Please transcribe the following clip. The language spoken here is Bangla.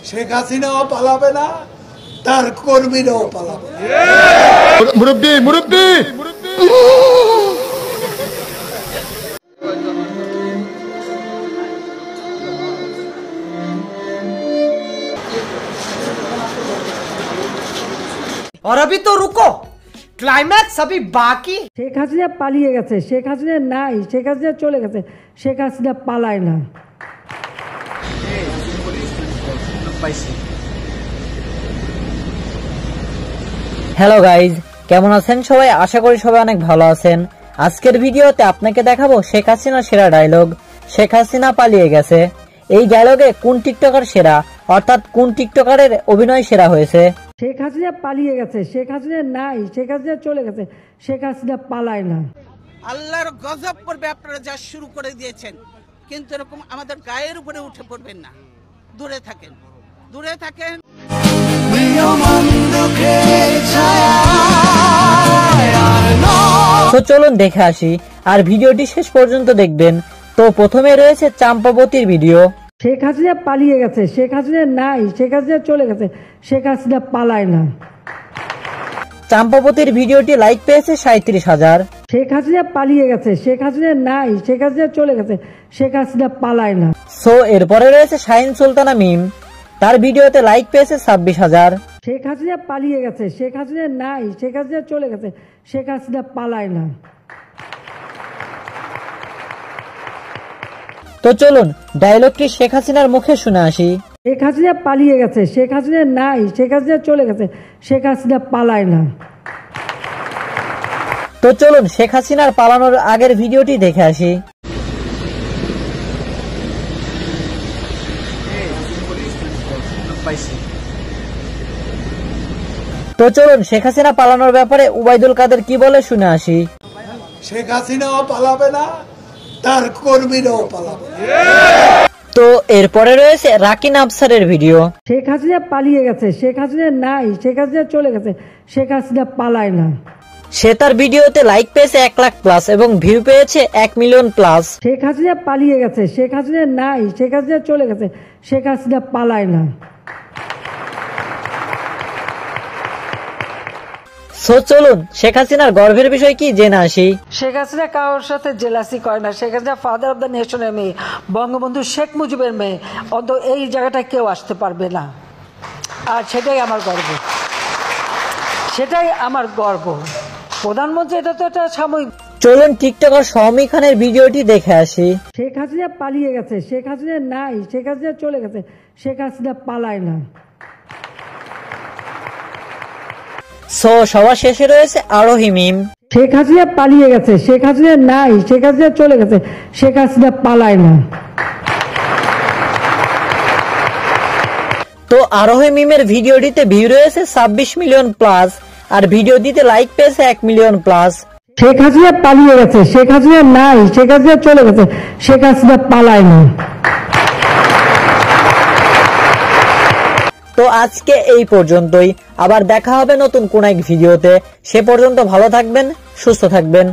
শেখ হাসিনাও পালাবে না, তার কর্মীরাও পালাবে না। মুরব্বি মুরব্বি और अभी तो रुको, क्लाइमैक्स अभी बाकी। শেখ হাসিনা পালিয়ে গেছে, শেখ হাসিনা নাই, শেখ হাসিনা চলে গেছে, শেখ হাসিনা পালায় না। হ্যালো গাইজ, কেমন আছেন সবাই? আশা করি সবাই অনেক ভালো আছেন। আজকের ভিডিওতে আপনাকে দেখাবো শেখ হাসিনার সেরা ডায়লগ, শেখ হাসিনা পালিয়ে গেছে। এই ডায়লগে কোন টিকটকার সেরা, অর্থাৎ কোন টিকটকারের অভিনয় সেরা হয়েছে। শেখ হাসিনা পালিয়ে গেছে, শেখ হাসিনা নাই, শেখ হাসিনা চলে গেছে, শেখ হাসিনা পালায় না। আল্লাহর গজব করবে আপনারা যা শুরু করে দিয়েছেন, কিন্তু এরকম আমাদের গায়ের উপরে উঠে পড়বেন না। দূরে থাকেন, দূরে থাকেন। তো চলুন দেখে আসি, আর ভিডিওটি শেষ পর্যন্ত দেখবেন। তো প্রথমে রয়েছে চাম্পাবতীর ভিডিও। শেখ হাসিনা পালিয়ে গেছে, শেখ হাসিনা নাই, শেখ হাসিনা চলে গেছে, শেখ হাসিনা পালায় না। চাম্পাবতীর ভিডিওটি লাইক পেয়েছে 37,000। শেখ হাসিনা পালিয়ে গেছে, শেখ হাসিনা নাই, শেখ হাসিনা চলে গেছে, শেখ হাসিনা পালায় না। সো এরপরে রয়েছে শাহিন সুলতানা মিম, তার ভিডিওতে লাইক পেয়েছে 26,000। শেখ হাসিনা পালিয়ে গেছে, শেখ হাসিনা নাই, শেখ হাসিনা চলে গেছে, শেখ হাসিনা পালায় না। তো চলুন ডায়লগটি শেখ হাসিনার মুখে শুনে আসি। শেখ হাসিনা পালিয়ে গেছে, শেখ হাসিনা নাই, শেখ হাসিনা চলে গেছে, শেখ হাসিনা পালায় না। তো চলুন শেখ হাসিনার পালানোর আগের ভিডিওটি দেখে আসি। তো চলুন শেখ হাসিনা পালানোর ব্যাপারে উবাইদুল কাদের কি বলে শুনে আসি। শেখ হাসিনাও পালাবে না, তার কর্মীরাও পালাবে না। তো এরপরে রয়েছে রাকিন আফসারের ভিডিও। শেখ হাসিনা পালিয়ে গেছে, শেখ হাসিনা নাই, শেখ হাসিনা চলে গেছে, শেখ হাসিনা পালায় না। সে তার ভিডিওতে লাইক পেয়েছে 1 লাখ প্লাস এবং ভিউ পেয়েছে 1 মিলিয়ন প্লাস। শেখ হাসিনা পালিয়ে গেছে, শেখ হাসিনা নাই, শেখ হাসিনা চলে গেছে, শেখ হাসিনা পালায় না। সো চলুন শেখ হাসিনার গর্বের বিষয় কি জেনে আসি। শেখ হাসিনা কারোর সাথে জেলাসি করে না। Sheikh Hasina father of the নেশনের মেয়ে, বঙ্গবন্ধু শেখ মুজিবের মেয়ে। অন্ত এই জায়গাটায় কেউ আসতে পারবে না, আর সেটাই আমার গর্ব, সেটাই আমার গর্ব। প্রধানমন্ত্রী এটা তো একটা সাময়িক। চলুন টিকটকার সৌমি খানের ভিডিওটি দেখে আসি। শেখ হাসিনা পালিয়ে গেছে, শেখ হাসিনা নাই, শেখ হাসিনা চলে গেছে, শেখ হাসিনা পালায় না। সো সবার শেষে রয়েছে আরোহী মিম। শেখ হাসিনা পালিয়ে গেছে, শেখ হাসিনা নাই, শেখ হাসিনা চলে গেছে, শেখ হাসিনা পালায় না। তো আরোহী মিমের ভিডিওটিতে ভিউ রয়েছে 26 মিলিয়ন প্লাস, আর ভিডিওটিতে লাইক পেয়েছে 1 মিলিয়ন প্লাস। শেখ হাসিনা পালিয়ে গেছে, শেখ হাসিনা নাই, শেখ হাসিনা চলে গেছে, শেখ হাসিনা পালায় না। তো আজকে এই পর্যন্তই, আবার দেখা হবে নতুন কোন এক ভিডিওতে। সে পর্যন্ত ভালো থাকবেন, সুস্থ থাকবেন।